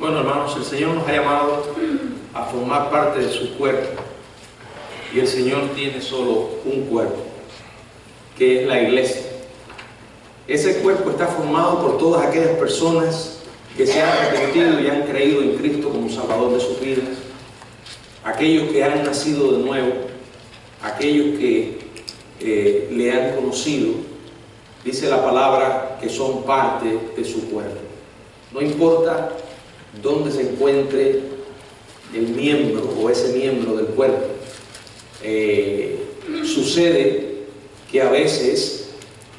Bueno, hermanos, el Señor nos ha llamado a formar parte de su cuerpo, y el Señor tiene solo un cuerpo, que es la iglesia. Ese cuerpo está formado por todas aquellas personas que se han arrepentido y han creído en Cristo como Salvador de sus vidas, aquellos que han nacido de nuevo, aquellos que le han conocido. Dice la palabra que son parte de su cuerpo. No importa dónde se encuentre el miembro o ese miembro del cuerpo. Sucede que a veces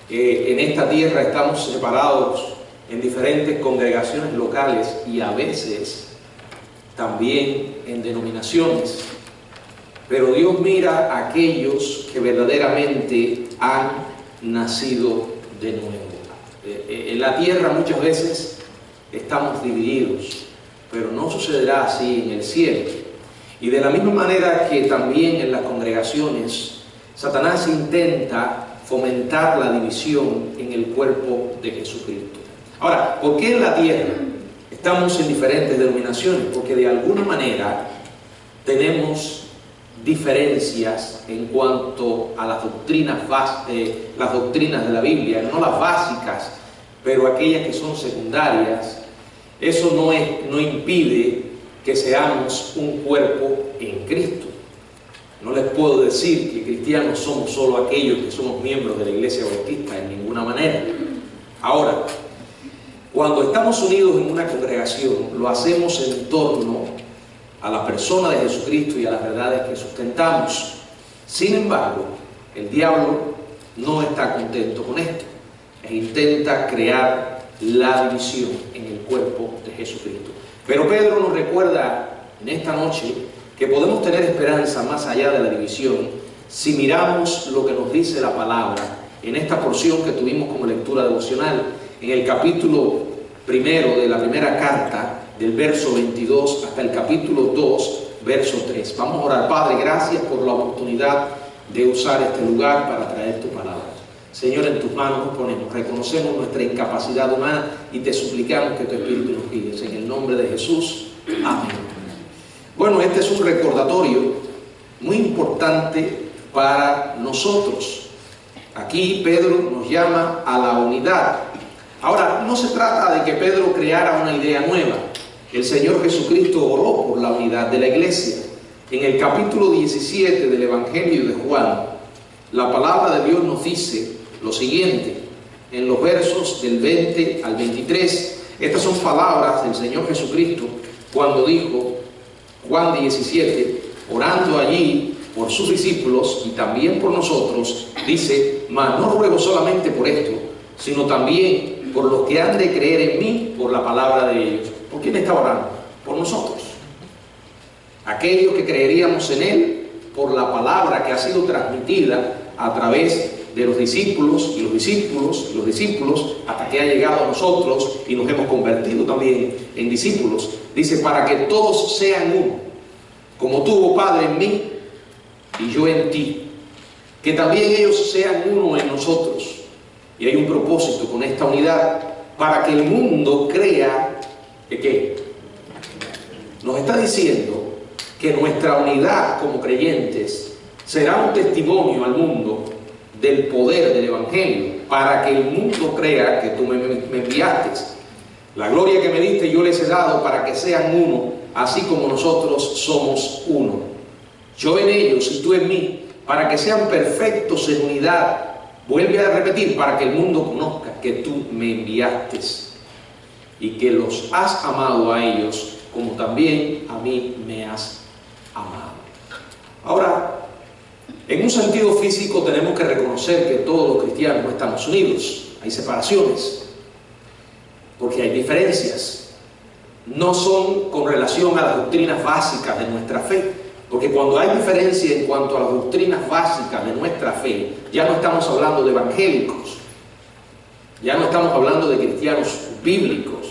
en esta tierra estamos separados en diferentes congregaciones locales y a veces también en denominaciones. Pero Dios mira a aquellos que verdaderamente han nacido de nuevo. En la tierra muchas veces estamos divididos, pero no sucederá así en el cielo. Y de la misma manera que también en las congregaciones, Satanás intenta fomentar la división en el cuerpo de Jesucristo. Ahora, ¿por qué en la tierra estamos en diferentes denominaciones? Porque de alguna manera tenemos diferencias en cuanto a las doctrinas de la Biblia, no las básicas, pero aquellas que son secundarias. Eso no impide que seamos un cuerpo en Cristo. No les puedo decir que cristianos somos solo aquellos que somos miembros de la Iglesia Bautista, en ninguna manera. Ahora, cuando estamos unidos en una congregación, lo hacemos en torno a la persona de Jesucristo y a las verdades que sustentamos. Sin embargo, el diablo no está contento con esto e intenta crear la división en el cuerpo de Jesucristo. Pero Pedro nos recuerda en esta noche que podemos tener esperanza más allá de la división si miramos lo que nos dice la palabra en esta porción que tuvimos como lectura devocional, en el capítulo primero de la primera carta, del verso 22 hasta el capítulo 2, verso 3. Vamos a orar. Padre, gracias por la oportunidad de usar este lugar para traer tu palabra. Señor, en tus manos nos ponemos, reconocemos nuestra incapacidad humana y te suplicamos que tu Espíritu nos guíe. En el nombre de Jesús, amén. Bueno, este es un recordatorio muy importante para nosotros. Aquí Pedro nos llama a la unidad. Ahora, no se trata de que Pedro creara una idea nueva. El Señor Jesucristo oró por la unidad de la iglesia. En el capítulo 17 del Evangelio de Juan, la palabra de Dios nos dice lo siguiente, en los versos del 20 al 23. Estas son palabras del Señor Jesucristo cuando dijo, Juan 17, orando allí por sus discípulos y también por nosotros, dice, mas no ruego solamente por esto, sino también por los que han de creer en mí por la palabra de ellos. ¿Por quién está orando? Por nosotros. Aquellos que creeríamos en Él por la palabra que ha sido transmitida a través de los discípulos y los discípulos y los discípulos hasta que ha llegado a nosotros y nos hemos convertido también en discípulos. Dice, para que todos sean uno, como tú, oh Padre, en mí y yo en ti, que también ellos sean uno en nosotros. Y hay un propósito con esta unidad, para que el mundo crea que ¿qué? Nos está diciendo que nuestra unidad como creyentes será un testimonio al mundo del poder del Evangelio, para que el mundo crea que tú me enviaste. La gloria que me diste yo les he dado para que sean uno, así como nosotros somos uno. Yo en ellos y tú en mí, para que sean perfectos en unidad. Vuelve a repetir, para que el mundo conozca que tú me enviaste y que los has amado a ellos como también a mí me has amado. Ahora, en un sentido físico tenemos que reconocer que todos los cristianos no estamos unidos. Hay separaciones, porque hay diferencias. No son con relación a las doctrinas básicas de nuestra fe, porque cuando hay diferencia en cuanto a las doctrinas básicas de nuestra fe, ya no estamos hablando de evangélicos, ya no estamos hablando de cristianos bíblicos.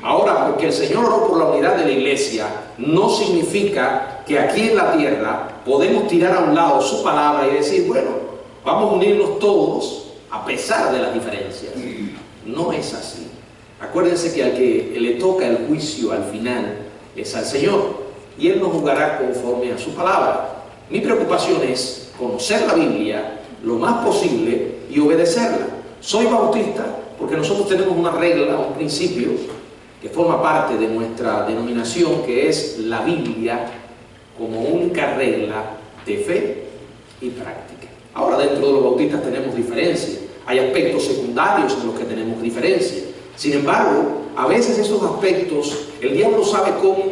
Ahora, porque el Señor oró por la unidad de la iglesia, no significa que aquí en la tierra podemos tirar a un lado su palabra y decir, bueno, vamos a unirnos todos a pesar de las diferencias. No es así. Acuérdense que al que le toca el juicio al final es al Señor, y Él nos juzgará conforme a su palabra. Mi preocupación es conocer la Biblia lo más posible y obedecerla. Soy bautista porque nosotros tenemos una regla, un principio que forma parte de nuestra denominación, que es la Biblia como única regla de fe y práctica. Ahora, dentro de los bautistas tenemos diferencias, hay aspectos secundarios en los que tenemos diferencia. Sin embargo, a veces esos aspectos el diablo sabe cómo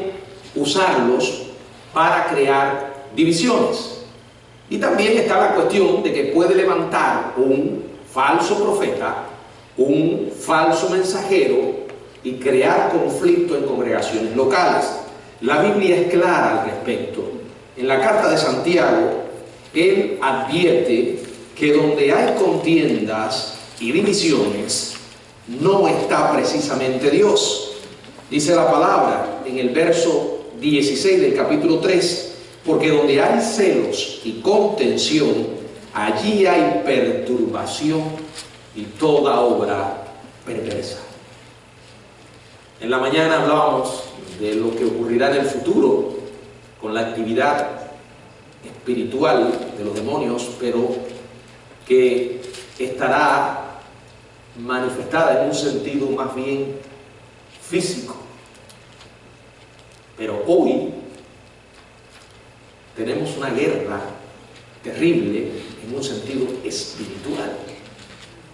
usarlos para crear divisiones. Y también está la cuestión de que puede levantar un falso profeta, un falso mensajero, y crear conflicto en congregaciones locales. La Biblia es clara al respecto. En la carta de Santiago, él advierte que donde hay contiendas y divisiones, no está precisamente Dios. Dice la palabra en el verso 16 del capítulo 3, porque donde hay celos y contención, allí hay perturbación y toda obra perversa. En la mañana hablábamos de lo que ocurrirá en el futuro con la actividad espiritual de los demonios, pero que estará manifestada en un sentido más bien físico. Pero hoy tenemos una guerra terrible en un sentido espiritual.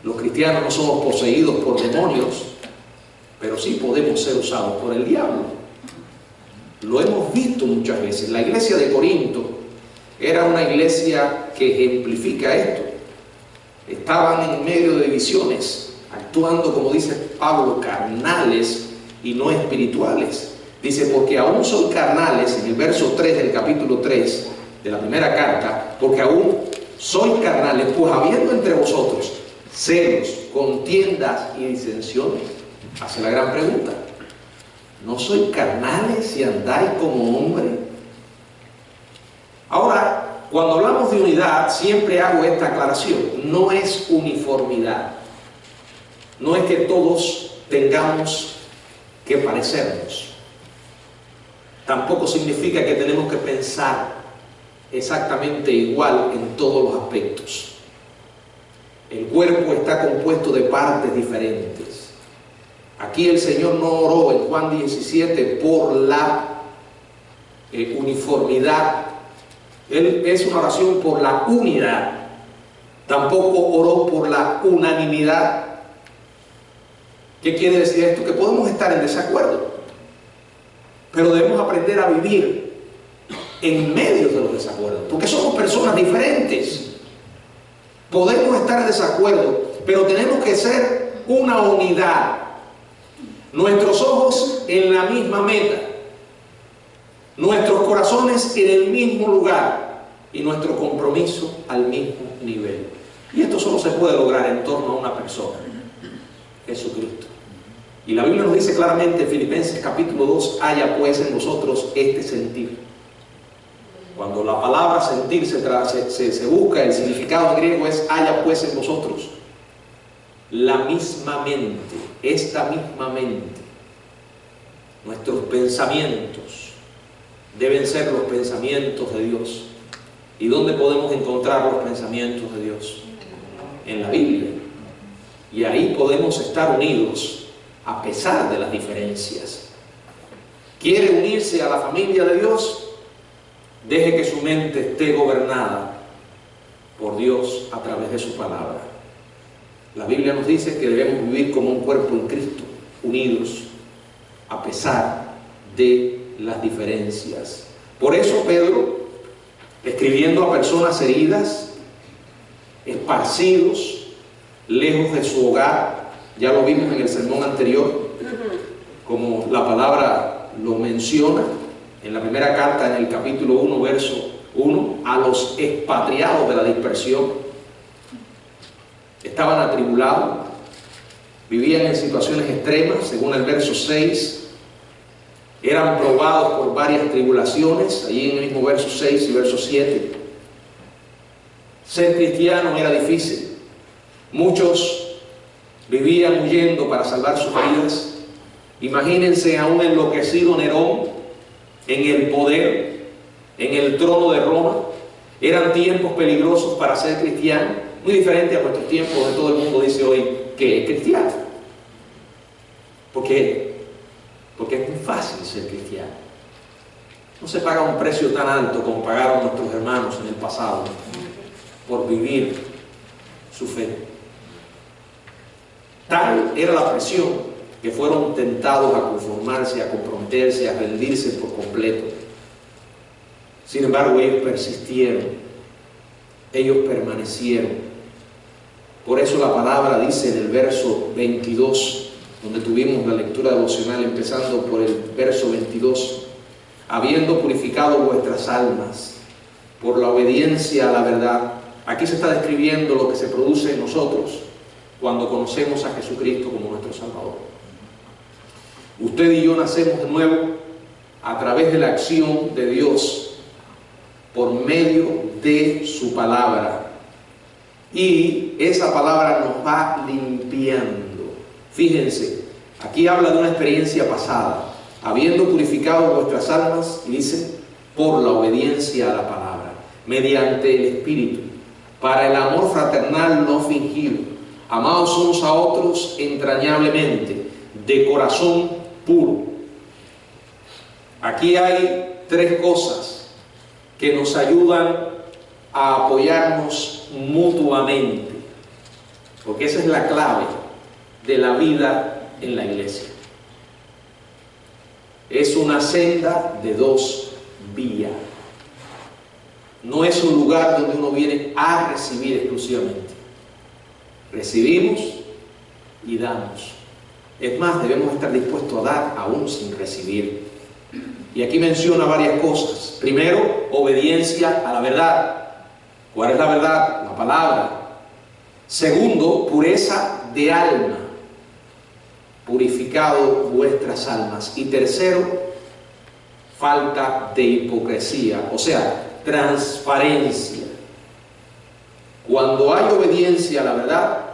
Los cristianos no somos poseídos por demonios, pero sí podemos ser usados por el diablo. Lo hemos visto muchas veces. La iglesia de Corinto era una iglesia que ejemplifica esto. Estaban en medio de divisiones, actuando, como dice Pablo, carnales y no espirituales. Dice, porque aún son carnales, en el verso 3 del capítulo 3 de la primera carta, porque aún sois carnales, pues habiendo entre vosotros celos, contiendas y disensiones. Hace la gran pregunta: ¿no sois carnales si andáis como hombres? Ahora, cuando hablamos de unidad, siempre hago esta aclaración. No es uniformidad. No es que todos tengamos que parecernos. Tampoco significa que tenemos que pensar exactamente igual en todos los aspectos. El cuerpo está compuesto de partes diferentes. Aquí el Señor no oró en Juan 17 por la uniformidad. Él es una oración por la unidad. Tampoco oró por la unanimidad. ¿Qué quiere decir esto? Que podemos estar en desacuerdo, pero debemos aprender a vivir en medio de los desacuerdos, porque somos personas diferentes. Podemos estar en desacuerdo, pero tenemos que ser una unidad. Nuestros ojos en la misma meta, nuestros corazones en el mismo lugar y nuestro compromiso al mismo nivel. Y esto solo se puede lograr en torno a una persona, Jesucristo. Y la Biblia nos dice claramente en Filipenses capítulo 2, haya pues en vosotros este sentir. Cuando la palabra sentir se busca, el significado en griego es haya pues en vosotros la misma mente, esta misma mente. Nuestros pensamientos deben ser los pensamientos de Dios. ¿Y dónde podemos encontrar los pensamientos de Dios? En la Biblia. Y ahí podemos estar unidos a pesar de las diferencias. ¿Quiere unirse a la familia de Dios? Deje que su mente esté gobernada por Dios a través de su palabra. La Biblia nos dice que debemos vivir como un cuerpo en Cristo, unidos, a pesar de las diferencias. Por eso Pedro, escribiendo a personas heridas, esparcidos, lejos de su hogar, ya lo vimos en el sermón anterior, como la palabra lo menciona, en la primera carta, en el capítulo 1, verso 1, a los expatriados de la dispersión. Estaban atribulados, vivían en situaciones extremas, según el verso 6, eran probados por varias tribulaciones, allí en el mismo verso 6 y verso 7. Ser cristiano era difícil. Muchos vivían huyendo para salvar sus vidas. Imagínense a un enloquecido Nerón en el poder, en el trono de Roma. Eran tiempos peligrosos para ser cristiano, muy diferente a nuestros tiempos, donde todo el mundo dice hoy que es cristiano. ¿Por qué? Porque es muy fácil ser cristiano. No se paga un precio tan alto como pagaron nuestros hermanos en el pasado por vivir su fe. Tal era la presión que fueron tentados a conformarse, a comprometerse, a rendirse por completo. Sin embargo, ellos persistieron, ellos permanecieron. Por eso la palabra dice en el verso 22, donde tuvimos la lectura devocional, empezando por el verso 22, habiendo purificado vuestras almas por la obediencia a la verdad. Aquí se está describiendo lo que se produce en nosotros cuando conocemos a Jesucristo como nuestro Salvador. Usted y yo nacemos de nuevo a través de la acción de Dios por medio de su palabra. Y esa palabra nos va limpiando. Fíjense, aquí habla de una experiencia pasada. Habiendo purificado vuestras almas, y dice, por la obediencia a la palabra, mediante el Espíritu, para el amor fraternal no fingido, amados unos a otros entrañablemente, de corazón puro. Aquí hay tres cosas que nos ayudan a apoyarnos mutuamente, porque esa es la clave de la vida en la iglesia. Es una senda de dos vías. No es un lugar donde uno viene a recibir exclusivamente. Recibimos y damos. Es más, debemos estar dispuestos a dar aún sin recibir. Y aquí menciona varias cosas. Primero, obediencia a la verdad. ¿Cuál es la verdad? La palabra. Segundo, pureza de alma. Purificado vuestras almas. Y tercero, falta de hipocresía, o sea, transparencia. Cuando hay obediencia a la verdad,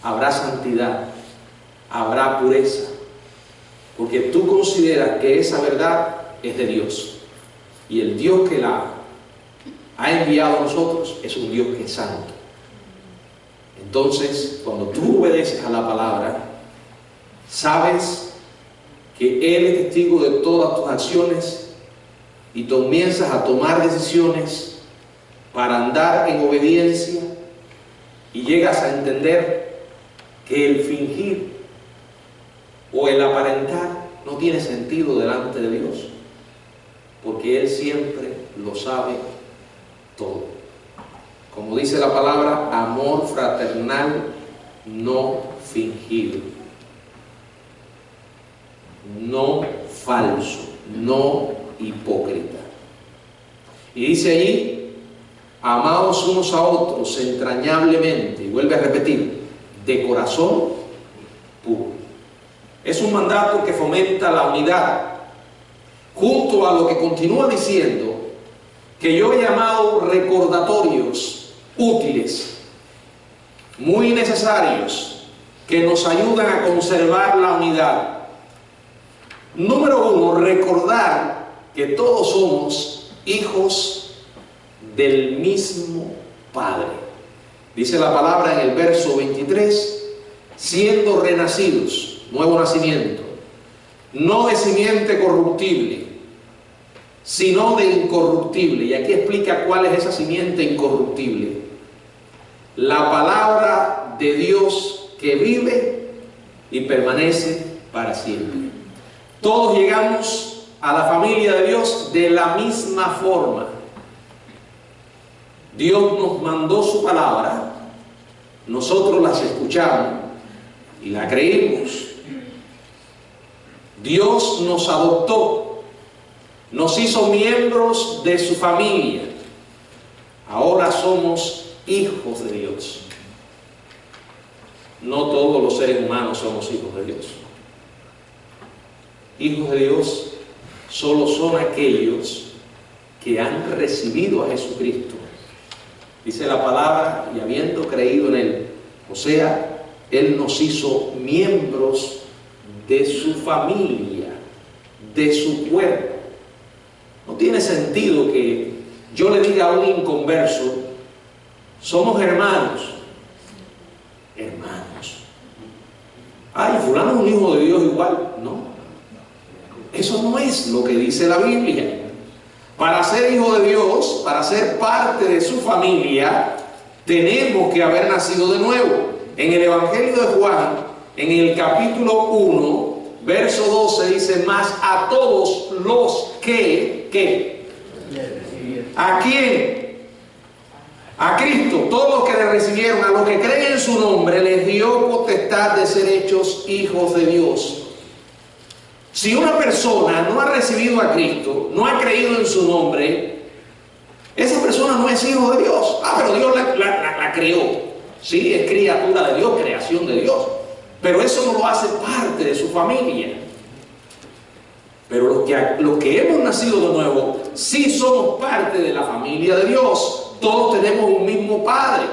habrá santidad, habrá pureza, porque tú consideras que esa verdad es de Dios, y el Dios que la ha enviado a nosotros es un Dios que es santo. Entonces, cuando tú obedeces a la palabra, sabes que Él es testigo de todas tus acciones y tú comienzas a tomar decisiones para andar en obediencia y llegas a entender que el fingir o el aparentar no tiene sentido delante de Dios, porque Él siempre lo sabe todo. Como dice la palabra, amor fraternal no fingido, no falso, no hipócrita. Y dice allí, amados unos a otros entrañablemente, y vuelve a repetir, de corazón puro. Es un mandato que fomenta la unidad, junto a lo que continúa diciendo, que yo he llamado recordatorios útiles, muy necesarios, que nos ayudan a conservar la unidad. Número uno, recordar que todos somos hijos del mismo Padre. Dice la palabra en el verso 23, siendo renacidos, nuevo nacimiento, no de simiente corruptible, sino de incorruptible. Y aquí explica cuál es esa simiente incorruptible. La palabra de Dios que vive y permanece para siempre. Todos llegamos a la familia de Dios de la misma forma. Dios nos mandó su palabra, nosotros las escuchamos y la creímos. Dios nos adoptó, nos hizo miembros de su familia. Ahora somos hijos de Dios. No todos los seres humanos somos hijos de Dios. Hijos de Dios solo son aquellos que han recibido a Jesucristo. Dice la palabra, y habiendo creído en Él, o sea, Él nos hizo miembros de su familia, de su cuerpo. No tiene sentido que yo le diga a un inconverso, somos hermanos. Hermanos. Ay, fulano es un hijo de Dios igual. No. Eso no es lo que dice la Biblia. Para ser hijo de Dios, para ser parte de su familia, tenemos que haber nacido de nuevo. En el Evangelio de Juan, en el capítulo 1, verso 12, dice, más a todos los que, ¿qué? ¿A quién? A Cristo, todos los que le recibieron, a los que creen en su nombre, les dio potestad de ser hechos hijos de Dios. Si una persona no ha recibido a Cristo, no ha creído en su nombre, esa persona no es hijo de Dios. Ah, pero Dios la creó. Sí, es criatura de Dios, creación de Dios. Pero eso no lo hace parte de su familia. Pero los que hemos nacido de nuevo, sí somos parte de la familia de Dios. Todos tenemos un mismo Padre.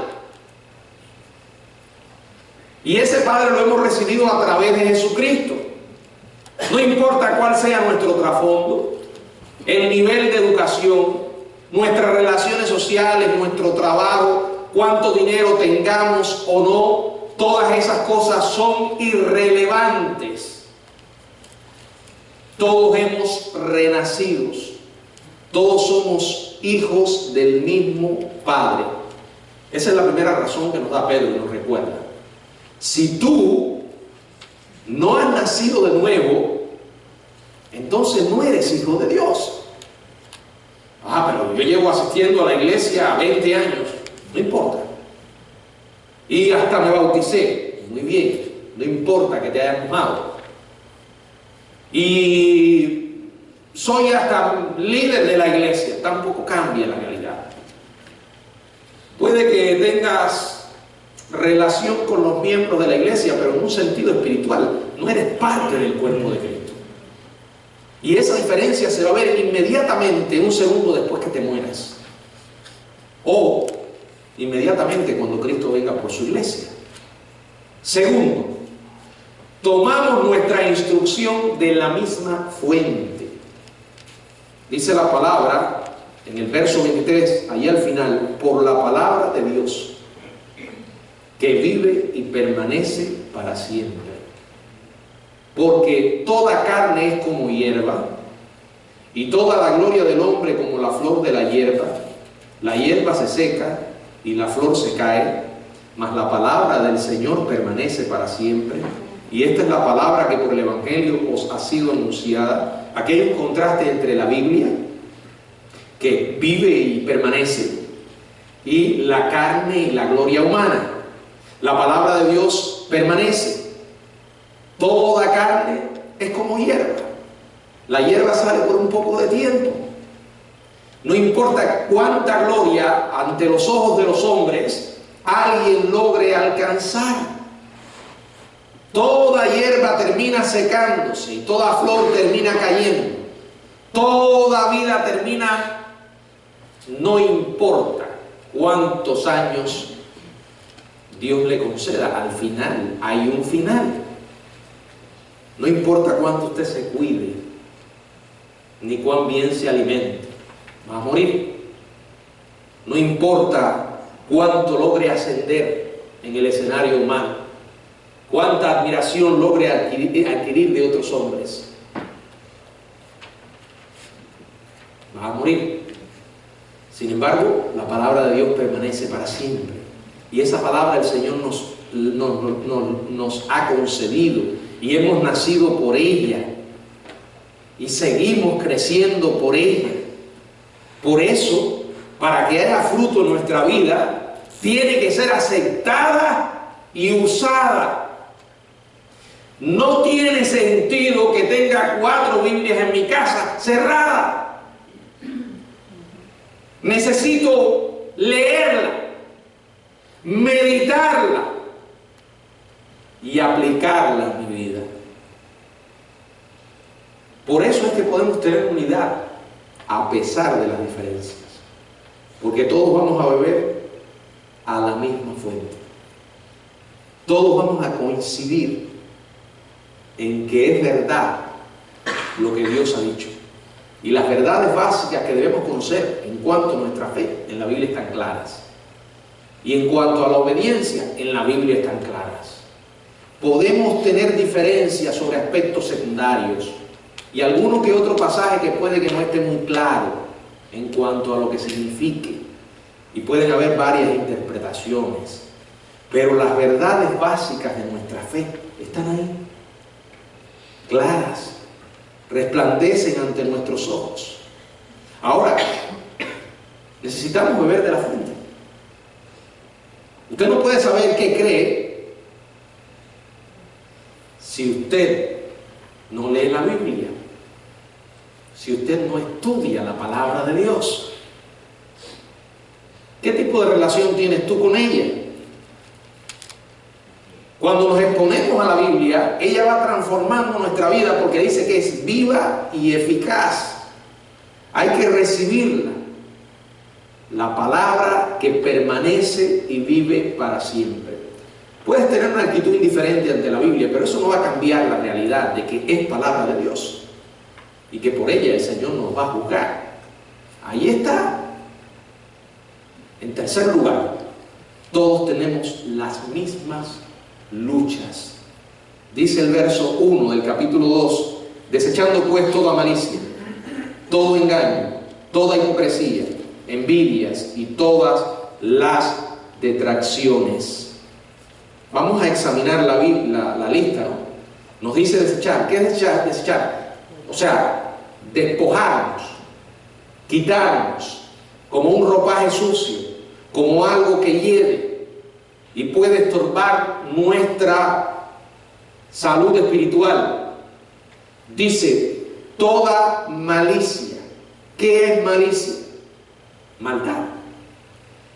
Y ese Padre lo hemos recibido a través de Jesucristo. No importa cuál sea nuestro trasfondo, el nivel de educación, nuestras relaciones sociales, nuestro trabajo, cuánto dinero tengamos o no, todas esas cosas son irrelevantes. Todos hemos renacido, todos somos hijos del mismo Padre. Esa es la primera razón que nos da Pedro y nos recuerda. Si tú no has nacido de nuevo, entonces no eres hijo de Dios. Ah, pero yo llevo asistiendo a la iglesia 20 años. No importa. Y hasta me bauticé. Muy bien. No importa que te hayas mojado. Y soy hasta líder de la iglesia. Tampoco cambia la realidad. Puede que tengas relación con los miembros de la iglesia, pero en un sentido espiritual. No eres parte del cuerpo de Cristo. Y esa diferencia se va a ver inmediatamente, un segundo después que te mueras. O inmediatamente cuando Cristo venga por su iglesia. Segundo, tomamos nuestra instrucción de la misma fuente. Dice la palabra, en el verso 23, allí al final, por la palabra de Dios, que vive y permanece para siempre. Porque toda carne es como hierba, y toda la gloria del hombre como la flor de la hierba. La hierba se seca y la flor se cae, mas la palabra del Señor permanece para siempre. Y esta es la palabra que por el Evangelio os ha sido anunciada. Aquí hay un contraste entre la Biblia, que vive y permanece, y la carne y la gloria humana. La palabra de Dios permanece. Toda carne es como hierba. La hierba sale por un poco de tiempo. No importa cuánta gloria ante los ojos de los hombres alguien logre alcanzar. Toda hierba termina secándose y toda flor termina cayendo. Toda vida termina, no importa cuántos años Dios le conceda, al final hay un final. No importa cuánto usted se cuide, ni cuán bien se alimente, va a morir. No importa cuánto logre ascender en el escenario humano, cuánta admiración logre adquirir de otros hombres, va a morir. Sin embargo, la palabra de Dios permanece para siempre. Y esa palabra el Señor nos ha concedido. Y hemos nacido por ella. Y seguimos creciendo por ella. Por eso, para que haya fruto en nuestra vida, tiene que ser aceptada y usada. No tiene sentido que tenga 4 Biblias en mi casa cerradas. Necesito leerla, meditarla y aplicarla en mi vida. Por eso es que podemos tener unidad a pesar de las diferencias, porque todos vamos a beber a la misma fuente. todos vamos a coincidir en que es verdad lo que Dios ha dicho. Y las verdades básicas que debemos conocer en cuanto a nuestra fe en la Biblia están claras. Y en cuanto a la obediencia, en la Biblia están claras. Podemos tener diferencias sobre aspectos secundarios y alguno que otro pasaje que puede que no esté muy claro en cuanto a lo que signifique. Y pueden haber varias interpretaciones. Pero las verdades básicas de nuestra fe están ahí, claras, resplandecen ante nuestros ojos. Ahora, necesitamos beber de la fuente. Usted no puede saber qué cree si usted no lee la Biblia, si usted no estudia la palabra de Dios. ¿Qué tipo de relación tienes tú con ella? Cuando nos exponemos a la Biblia, ella va transformando nuestra vida porque dice que es viva y eficaz. Hay que recibirla. La palabra que permanece y vive para siempre. Puedes tener una actitud indiferente ante la Biblia, pero eso no va a cambiar la realidad de que es palabra de Dios y que por ella el Señor nos va a juzgar. Ahí está. En tercer lugar, todos tenemos las mismas luchas. Dice el verso 1 del capítulo 2: desechando pues toda malicia, todo engaño, toda hipocresía, envidias y todas las detracciones. Vamos a examinar la lista, ¿no? Nos dice desechar. ¿Qué es desechar? Desechar. O sea, despojarnos, quitarnos, como un ropaje sucio, como algo que hiere y puede estorbar nuestra salud espiritual. Dice, toda malicia. ¿Qué es malicia? Maldad.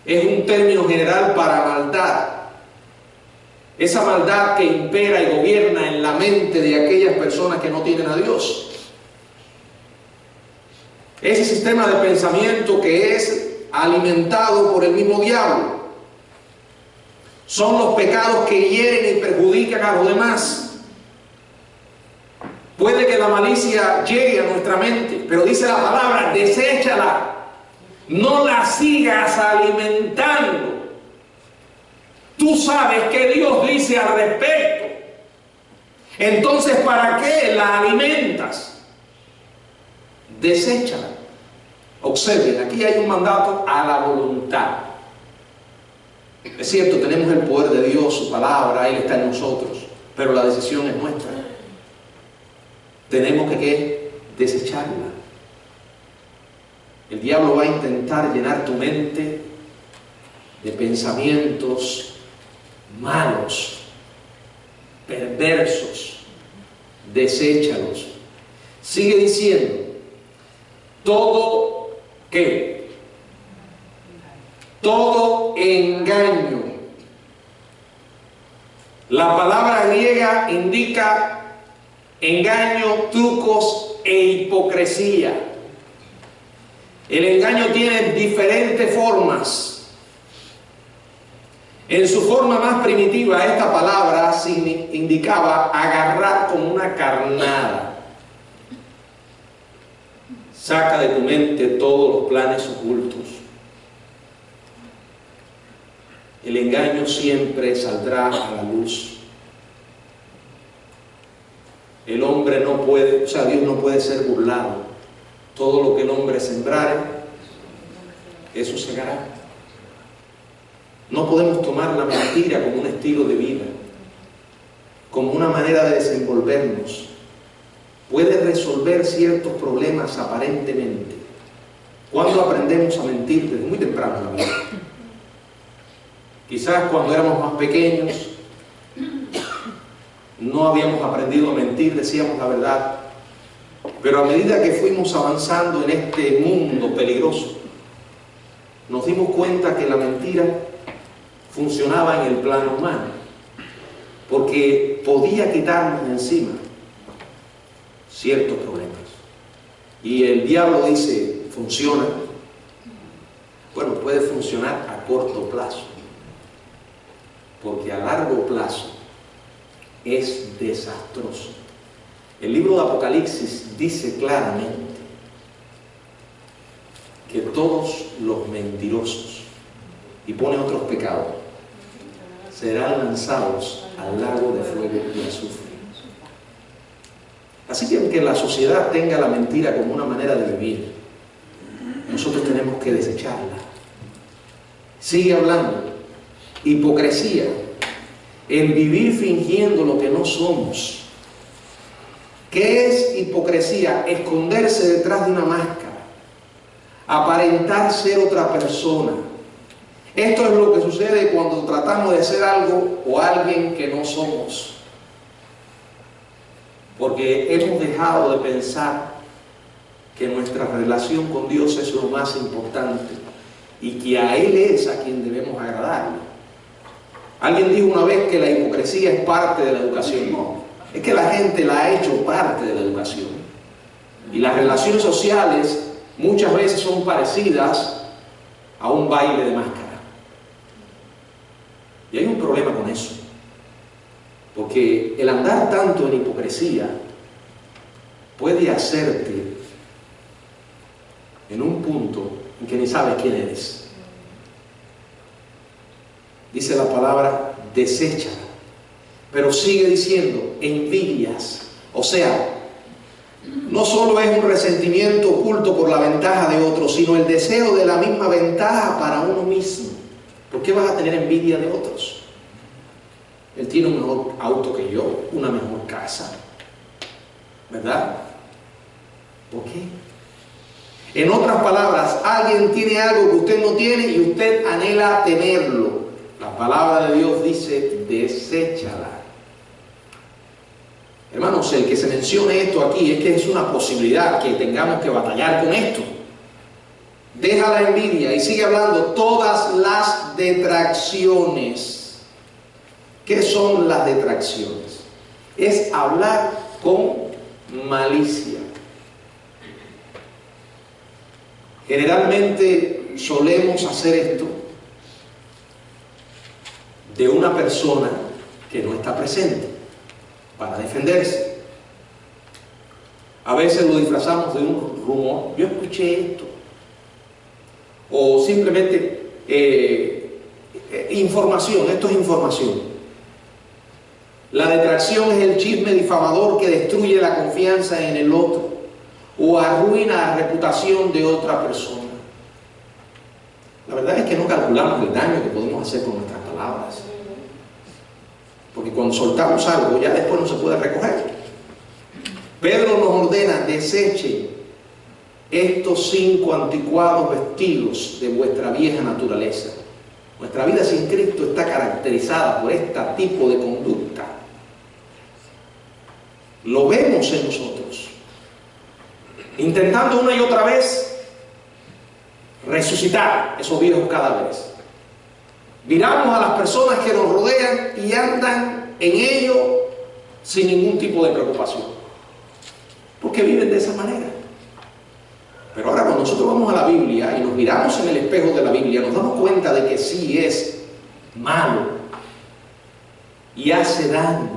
Es un término general para maldad. Esa maldad que impera y gobierna en la mente de aquellas personas que no tienen a Dios. Ese sistema de pensamiento que es alimentado por el mismo diablo. Son los pecados que hieren y perjudican a los demás. Puede que la malicia llegue a nuestra mente, pero dice la palabra, deséchala. No la sigas alimentando. Tú sabes que Dios dice al respecto. Entonces, ¿para qué la alimentas? Deséchala. Observen, aquí hay un mandato a la voluntad. Es cierto, tenemos el poder de Dios, su palabra, Él está en nosotros, pero la decisión es nuestra. Tenemos que desecharla. El diablo va a intentar llenar tu mente de pensamientos malos, perversos. Deséchalos. Sigue diciendo, todo ¿qué? Todo engaño. La palabra griega indica engaño, trucos e hipocresía. El engaño tiene diferentes formas. En su forma más primitiva, esta palabra indicaba agarrar con una carnada. Saca de tu mente todos los planes ocultos. El engaño siempre saldrá a la luz. El hombre no puede, o sea, Dios no puede ser burlado. Todo lo que el hombre sembrare, eso segará. No podemos tomar la mentira como un estilo de vida, como una manera de desenvolvernos. Puede resolver ciertos problemas aparentemente. ¿Cuándo aprendemos a mentir? Desde muy temprano en la vida. Quizás cuando éramos más pequeños no habíamos aprendido a mentir, decíamos la verdad. Pero a medida que fuimos avanzando en este mundo peligroso, nos dimos cuenta que la mentira funcionaba en el plano humano, porque podía quitarnos de encima ciertos problemas. Y el diablo dice, funciona. Bueno, puede funcionar a corto plazo, porque a largo plazo es desastroso. El libro de Apocalipsis dice claramente que todos los mentirosos, y pone otros pecados, serán lanzados al lago de fuego y azufre. Así que aunque la sociedad tenga la mentira como una manera de vivir, nosotros tenemos que desecharla. Sigue hablando. Hipocresía, el vivir fingiendo lo que no somos. ¿Qué es hipocresía? Esconderse detrás de una máscara, aparentar ser otra persona. Esto es lo que sucede cuando tratamos de ser algo o alguien que no somos. Porque hemos dejado de pensar que nuestra relación con Dios es lo más importante y que a Él es a quien debemos agradarle. Alguien dijo una vez que la hipocresía es parte de la educación. No, es que la gente la ha hecho parte de la educación. Y las relaciones sociales muchas veces son parecidas a un baile de máscara. Y hay un problema con eso. Porque el andar tanto en hipocresía puede hacerte en un punto en que ni sabes quién eres. Dice la palabra, deséchala. Pero sigue diciendo, envidias. O sea, no solo es un resentimiento oculto por la ventaja de otros, sino el deseo de la misma ventaja para uno mismo. ¿Por qué vas a tener envidia de otros? Él tiene un mejor auto que yo, una mejor casa, ¿verdad? ¿Por qué? En otras palabras, alguien tiene algo que usted no tiene y usted anhela tenerlo. La palabra de Dios dice, deséchala. Hermanos, el que se mencione esto aquí es que es una posibilidad que tengamos que batallar con esto. Deja la envidia y sigue hablando, todas las detracciones. ¿Qué son las detracciones? Es hablar con malicia. Generalmente solemos hacer esto de una persona que no está presente para defenderse. A veces lo disfrazamos de un rumor. Yo escuché esto. O simplemente información. Esto es información. La detracción es el chisme difamador que destruye la confianza en el otro o arruina la reputación de otra persona. La verdad es que no calculamos el daño que podemos hacer con nuestras palabras. Porque cuando soltamos algo, ya después no se puede recoger. Pedro nos ordena, desechen estos 5 anticuados vestidos de vuestra vieja naturaleza. Nuestra vida sin Cristo está caracterizada por este tipo de conducta. Lo vemos en nosotros. Intentando una y otra vez resucitar esos viejos cadáveres. Miramos a las personas que nos rodean y andan en ello sin ningún tipo de preocupación. Porque viven de esa manera. Pero ahora cuando nosotros vamos a la Biblia y nos miramos en el espejo de la Biblia, nos damos cuenta de que sí es malo y hace daño.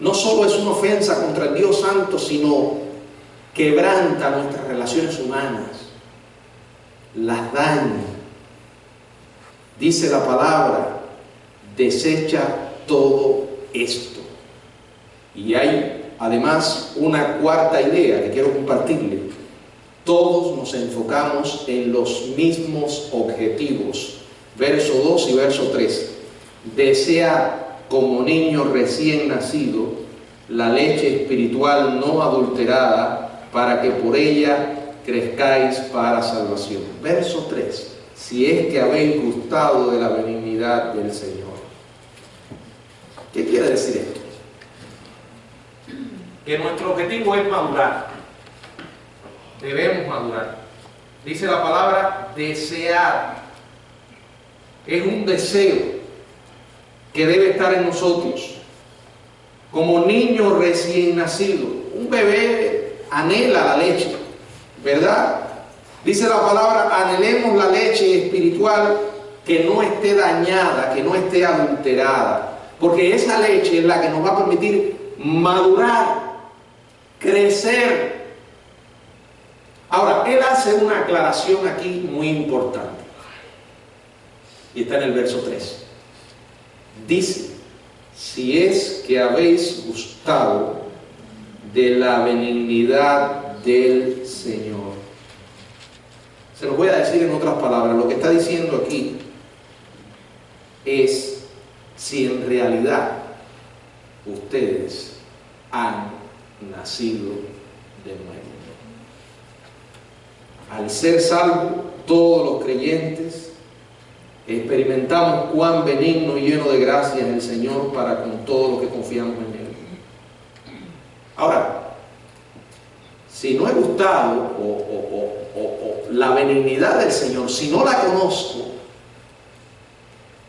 No solo es una ofensa contra el Dios Santo, sino quebranta nuestras relaciones humanas, las daña. Dice la palabra, desecha todo esto. Y hay además una cuarta idea que quiero compartirle. Todos nos enfocamos en los mismos objetivos. Verso 2 y verso 3. Desea como niño recién nacido la leche espiritual no adulterada, para que por ella crezcáis para salvación. Verso 3. Si es que habéis gustado de la benignidad del Señor. ¿Qué quiere decir esto? Que nuestro objetivo es madurar. Debemos madurar. Dice la palabra desear. Es un deseo que debe estar en nosotros. Como niño recién nacido. Un bebé anhela la leche, ¿verdad? Dice la palabra, anhelemos la leche espiritual que no esté dañada, que no esté adulterada, porque esa leche es la que nos va a permitir madurar, crecer. Ahora, él hace una aclaración aquí muy importante, y está en el verso 3. Dice: si es que habéis gustado de la benignidad del Señor. Se lo voy a decir en otras palabras. Lo que está diciendo aquí es si en realidad ustedes han nacido de nuevo. Al ser salvos, todos los creyentes experimentamos cuán benigno y lleno de gracia es el Señor para con todos los que confiamos en Él. Ahora, si no he gustado o la benignidad del Señor, si no la conozco,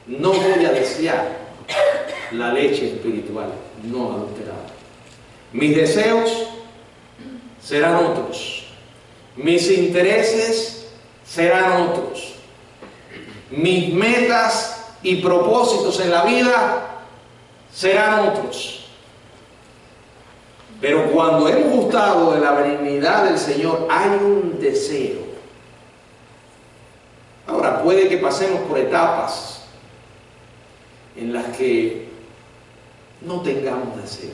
no voy a desear la leche espiritual no adulterada. Mis deseos serán otros, mis intereses serán otros, mis metas y propósitos en la vida serán otros. Pero cuando hemos gustado de la benignidad del Señor, hay un deseo. Ahora, puede que pasemos por etapas en las que no tengamos deseo,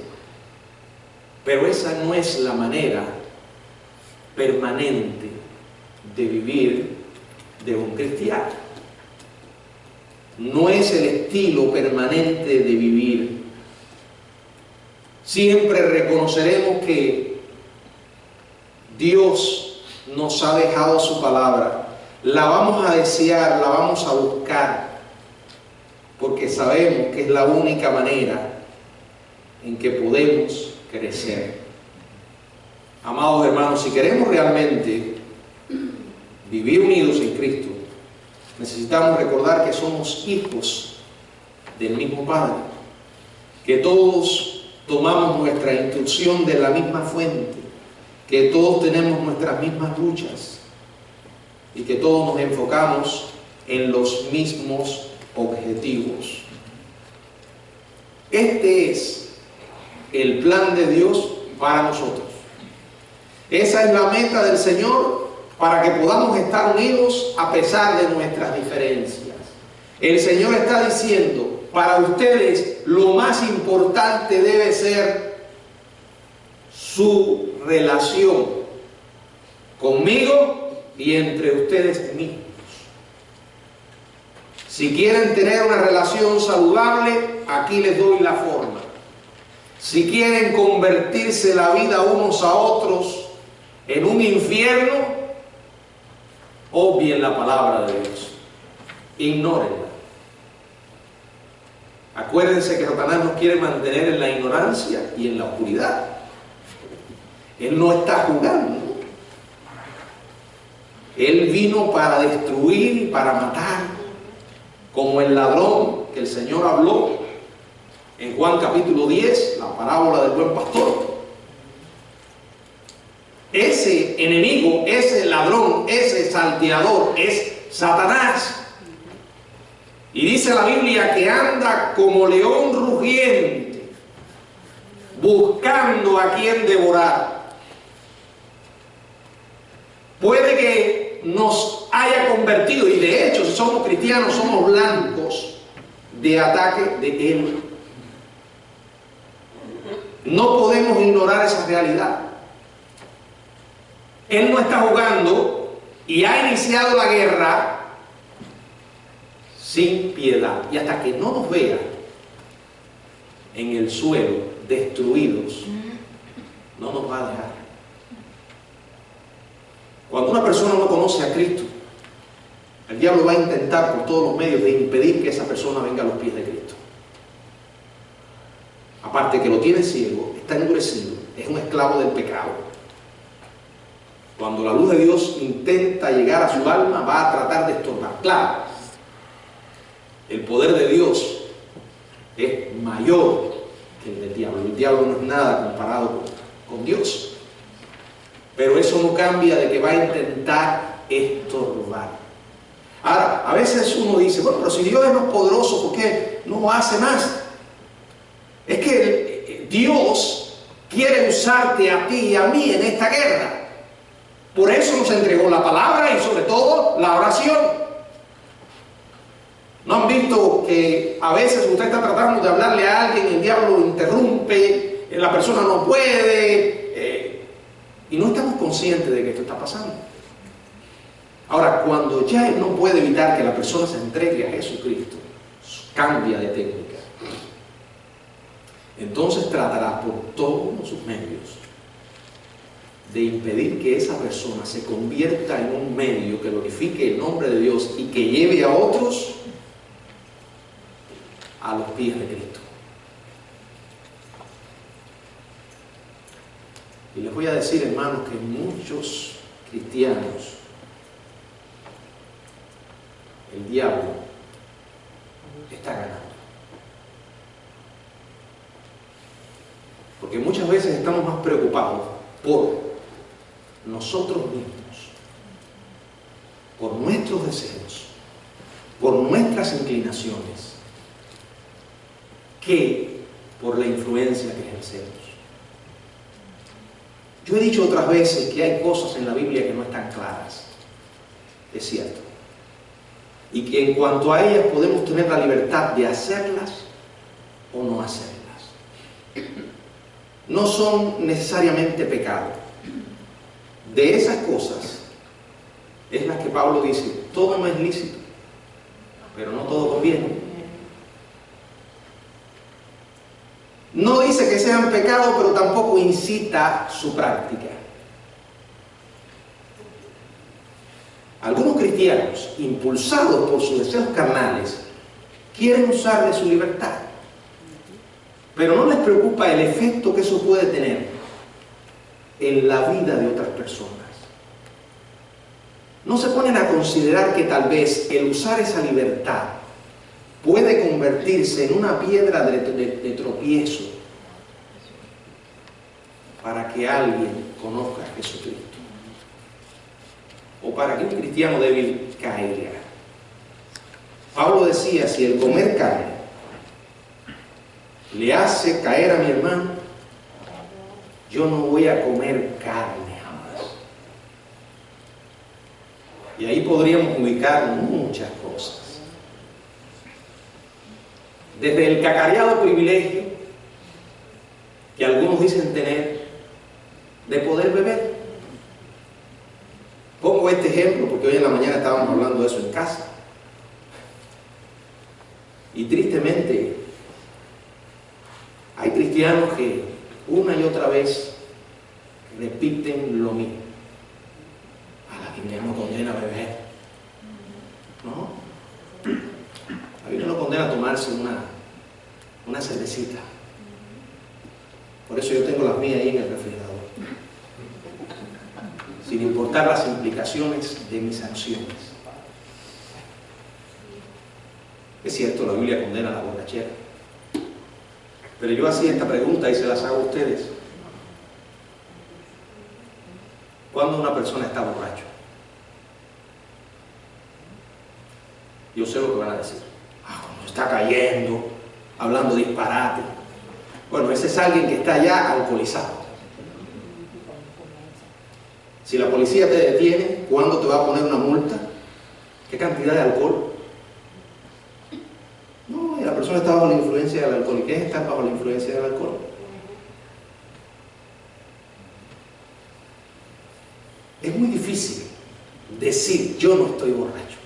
pero esa no es la manera permanente de vivir de un cristiano. No es el estilo permanente de vivir. Siempre reconoceremos que Dios nos ha dejado su palabra. La vamos a desear, la vamos a buscar, porque sabemos que es la única manera en que podemos crecer. Amados hermanos, si queremos realmente vivir unidos en Cristo, necesitamos recordar que somos hijos del mismo Padre, que todos tomamos nuestra instrucción de la misma fuente, que todos tenemos nuestras mismas luchas y que todos nos enfocamos en los mismos objetivos. Este es el plan de Dios para nosotros. Esa es la meta del Señor para que podamos estar unidos a pesar de nuestras diferencias. El Señor está diciendo: para ustedes lo más importante debe ser su relación conmigo y entre ustedes mismos. Si quieren tener una relación saludable, aquí les doy la forma. Si quieren convertirse la vida unos a otros en un infierno, obvien la palabra de Dios, ignórenla. Acuérdense que Satanás nos quiere mantener en la ignorancia y en la oscuridad. Él no está jugando. Él vino para destruir y para matar, como el ladrón que el Señor habló en Juan capítulo 10, la parábola del buen pastor. Ese enemigo, ese ladrón, ese salteador es Satanás. Y dice la Biblia que anda como león rugiente, buscando a quien devorar. Puede que nos haya convertido, y de hecho, si somos cristianos, somos blancos de ataque de él. No podemos ignorar esa realidad. Él no está jugando y ha iniciado la guerra sin piedad, y hasta que no nos vea en el suelo destruidos, no nos va a dejar. Cuando una persona no conoce a Cristo, el diablo va a intentar por todos los medios de impedir que esa persona venga a los pies de Cristo. Aparte que lo tiene ciego, está endurecido, es un esclavo del pecado. Cuando la luz de Dios intenta llegar a su alma, va a tratar de estorbar. Claro, el poder de Dios es mayor que el del diablo. El diablo no es nada comparado con Dios. Pero eso no cambia de que va a intentar estorbar. Ahora, a veces uno dice, bueno, pero si Dios es más poderoso, ¿por qué no hace más? Es que Dios quiere usarte a ti y a mí en esta guerra. Por eso nos entregó la palabra y sobre todo la oración. ¿No han visto que a veces usted está tratando de hablarle a alguien, el diablo lo interrumpe, la persona no puede, y no estamos conscientes de que esto está pasando? Ahora, cuando ya no puede evitar que la persona se entregue a Jesucristo, cambia de técnica. Entonces tratará por todos sus medios de impedir que esa persona se convierta en un medio que glorifique el nombre de Dios y que lleve a otros a los pies de Cristo. Y les voy a decir, hermanos, que muchos cristianos, el diablo está ganando. Porque muchas veces estamos más preocupados por nosotros mismos, por nuestros deseos, por nuestras inclinaciones, que por la influencia que ejercemos. Yo he dicho otras veces que hay cosas en la Biblia que no están claras. Es cierto. Y que en cuanto a ellas podemos tener la libertad de hacerlas o no hacerlas. No son necesariamente pecado. De esas cosas es las que Pablo dice, todo no es lícito, pero no todo conviene. No dice que sean pecado, pero tampoco incita su práctica. Algunos cristianos, impulsados por sus deseos carnales, quieren usar de su libertad, pero no les preocupa el efecto que eso puede tener en la vida de otras personas. No se ponen a considerar que tal vez el usar esa libertad puede convertirse en una piedra de tropiezo para que alguien conozca a Jesucristo, o para que un cristiano débil caiga. Pablo decía, si el comer carne le hace caer a mi hermano, yo no voy a comer carne jamás. Y ahí podríamos ubicar muchas cosas. Desde el cacareado privilegio que algunos dicen tener de poder beber. Pongo este ejemplo porque hoy en la mañana estábamos hablando de eso en casa. Y tristemente hay cristianos que una y otra vez repiten lo mismo. La Biblia no condena a beber. ¿No? La Biblia no condena a tomarse una cervecita. Por eso yo tengo las mías ahí en el refrigerador. Sin importar las implicaciones de mis acciones. Es cierto, la Biblia condena la borrachera. Pero yo hacía esta pregunta y se las hago a ustedes. ¿Cuándo una persona está borracho? Yo sé lo que van a decir. Cuando está cayendo, hablando disparate. Bueno, ese es alguien que está ya alcoholizado. Si la policía te detiene, ¿cuándo te va a poner una multa? ¿Qué cantidad de alcohol? No, y la persona está bajo la influencia del alcohol. ¿Y qué es estar bajo la influencia del alcohol? Es muy difícil decir, yo no estoy borracho.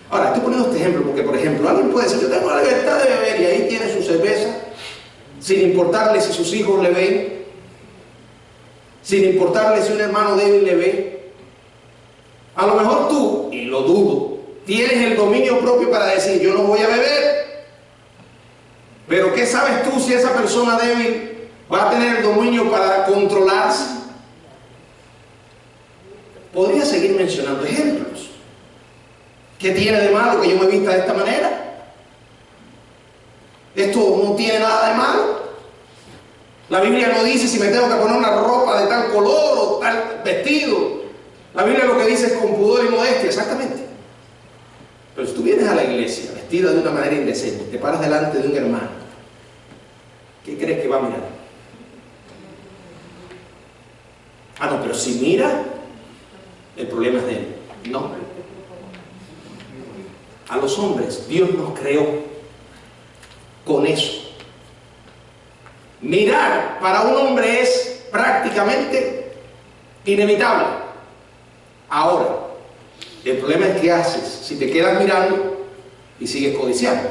Ahora, estoy poniendo este ejemplo porque, por ejemplo, alguien puede decir, yo tengo la libertad de beber, y ahí tiene su cerveza, sin importarle si sus hijos le ven, sin importarle si un hermano débil le ve. A lo mejor tú, y lo dudo, tienes el dominio propio para decir, yo no voy a beber. Pero ¿qué sabes tú si esa persona débil va a tener el dominio para controlarse? Podría seguir mencionando ejemplos. ¿Qué tiene de malo que yo me vista de esta manera? Esto no tiene nada de malo. La Biblia no dice si me tengo que poner una ropa de tal color o tal vestido. La Biblia lo que dice es con pudor y modestia, exactamente. Pero si tú vienes a la iglesia vestida de una manera indecente, te paras delante de un hermano, ¿qué crees que va a mirar? Ah, no, pero si mira, el problema es de él. No. A los hombres Dios nos creó con eso. Mirar para un hombre es prácticamente inevitable. Ahora, el problema es qué haces si te quedas mirando y sigues codiciando.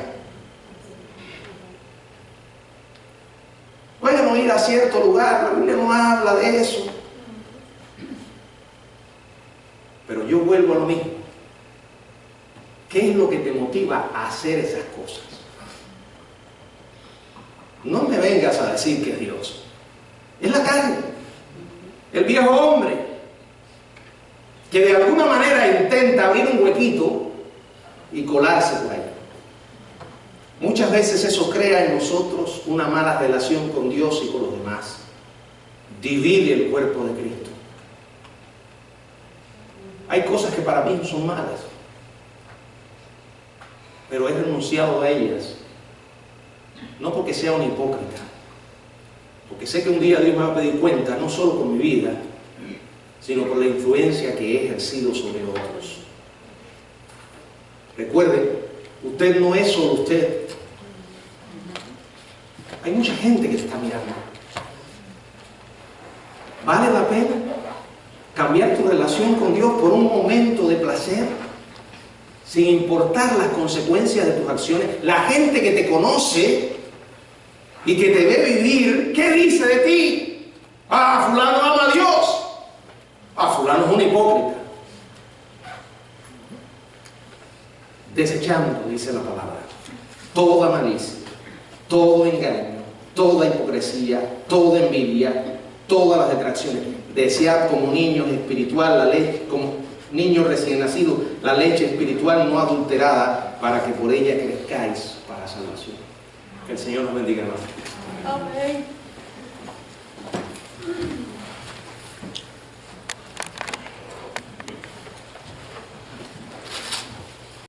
Bueno, ir a cierto lugar, la Biblia no habla de eso. Pero yo vuelvo a lo mismo. ¿Qué es lo que te motiva a hacer esas cosas? No me vengas a decir que es Dios. Es la carne, el viejo hombre, que de alguna manera intenta abrir un huequito y colarse por ahí. Muchas veces eso crea en nosotros una mala relación con Dios y con los demás. Divide el cuerpo de Cristo. Hay cosas que para mí no son malas, pero he renunciado a ellas. No porque sea un hipócrita, porque sé que un día Dios me va a pedir cuenta, no solo por mi vida, sino por la influencia que he ejercido sobre otros. Recuerde, usted no es solo usted. Hay mucha gente que te está mirando. ¿Vale la pena cambiar tu relación con Dios por un momento de placer, sin importar las consecuencias de tus acciones? La gente que te conoce y que te ve vivir, ¿qué dice de ti? Ah, fulano ama a Dios. Ah, fulano es un hipócrita. Desechando, dice la palabra, toda malicia, todo engaño, toda hipocresía, toda envidia, todas las detracciones. Desead como niños espiritual la leche, como niños recién nacidos, la leche espiritual no adulterada, para que por ella crezcáis para salvación. Que el Señor nos bendiga, hermanos. Amén.